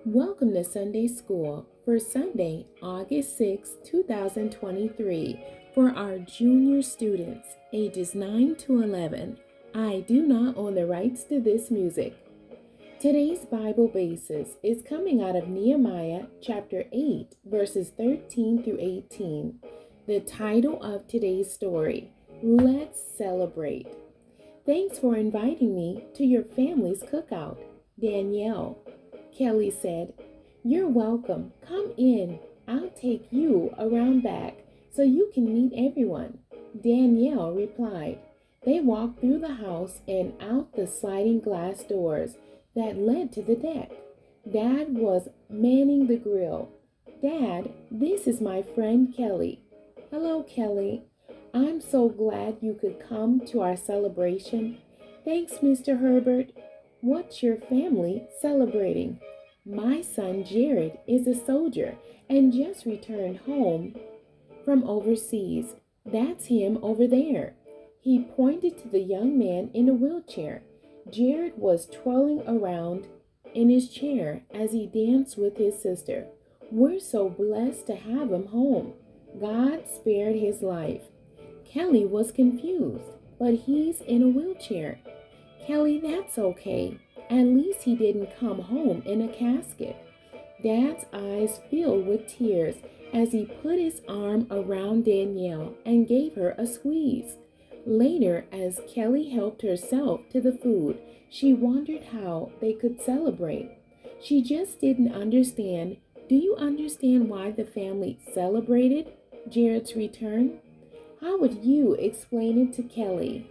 Welcome to Sunday School for Sunday, August 6, 2023, for our junior students, ages 9 to 11. I do not own the rights to this music. Today's Bible basis is coming out of Nehemiah chapter 8, verses 13 through 18. The title of today's story, Let's Celebrate. Thanks for inviting me to your family's cookout, Danielle. Kelly said, "You're welcome. Come in. I'll take you around back so you can meet everyone." Danielle replied. They walked through the house and out the sliding glass doors that led to the deck. Dad was manning the grill. "Dad, this is my friend Kelly." "Hello, Kelly. I'm so glad you could come to our celebration." "Thanks, Mr. Herbert. What's your family celebrating?" "My son Jared is a soldier and just returned home from overseas. That's him over there." He pointed to the young man in a wheelchair. Jared was twirling around in his chair as he danced with his sister. "We're so blessed to have him home. God spared his life." Kelly was confused, "But he's in a wheelchair." "Kelly, that's okay. At least he didn't come home in a casket." Dad's eyes filled with tears as he put his arm around Danielle and gave her a squeeze. Later, as Kelly helped herself to the food, she wondered how they could celebrate. She just didn't understand. "Do you understand why the family celebrated Jared's return?" "How would you explain it to Kelly?"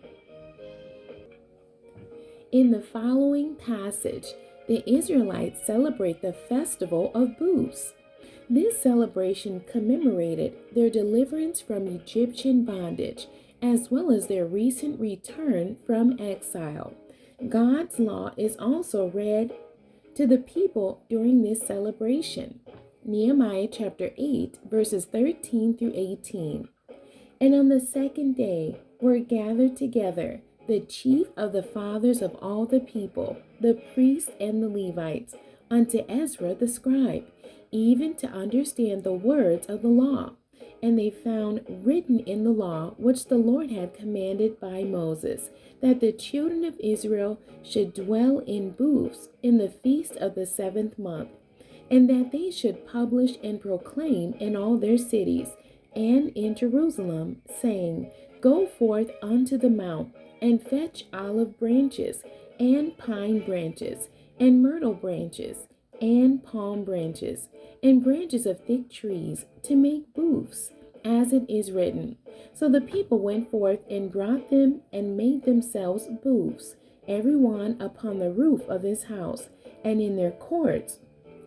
In the following passage, the Israelites celebrate the festival of booths. This celebration commemorated their deliverance from Egyptian bondage, as well as their recent return from exile. God's law is also read to the people during this celebration. Nehemiah chapter 8, verses 13 through 18. "And on the second day were gathered together the chief of the fathers of all the people, the priests and the Levites, unto Ezra the scribe, even to understand the words of the law. And they found written in the law which the Lord had commanded by Moses, that the children of Israel should dwell in booths in the feast of the 7th month, and that they should publish and proclaim in all their cities and in Jerusalem, saying, Go forth unto the mount, and fetch olive branches, and pine branches, and myrtle branches, and palm branches, and branches of thick trees, to make booths, as it is written." So the people went forth and brought them and made themselves booths, every one upon the roof of his house, and in their courts,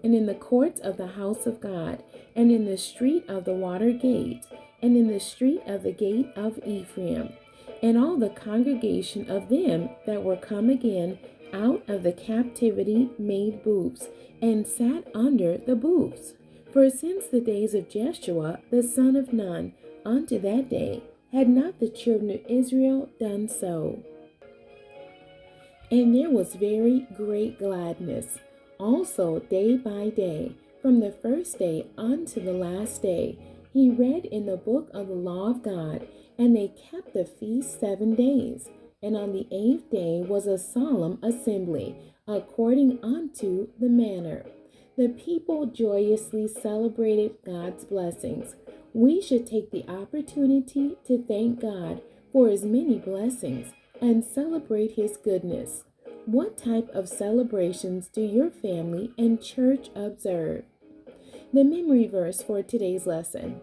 and in the courts of the house of God, and in the street of the water gate, and in the street of the gate of Ephraim. And all the congregation of them that were come again out of the captivity made booths, and sat under the booths. For since the days of Jeshua the son of Nun unto that day had not the children of Israel done so. And there was very great gladness also day by day, from the first day unto the last day. He read in the book of the law of God, and they kept the feast 7 days. And on the 8th day was a solemn assembly, according unto the manner. The people joyously celebrated God's blessings. We should take the opportunity to thank God for his many blessings and celebrate his goodness. What type of celebrations do your family and church observe? The memory verse for today's lesson.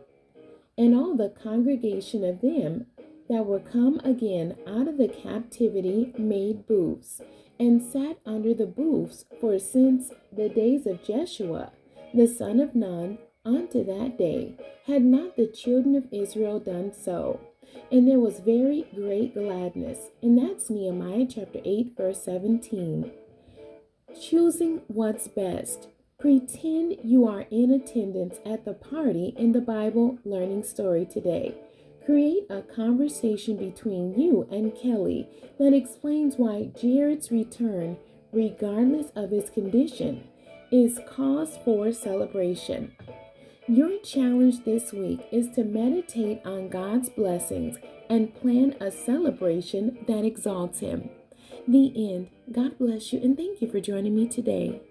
"And all the congregation of them that were come again out of the captivity made booths, and sat under the booths, for since the days of Jeshua the son of Nun unto that day had not the children of Israel done so. And there was very great gladness." And that's Nehemiah chapter 8, verse 17. Choosing what's best. Pretend you are in attendance at the party in the Bible learning story today. Create a conversation between you and Kelly that explains why Jared's return, regardless of his condition, is cause for celebration. Your challenge this week is to meditate on God's blessings and plan a celebration that exalts Him. The end. God bless you and thank you for joining me today.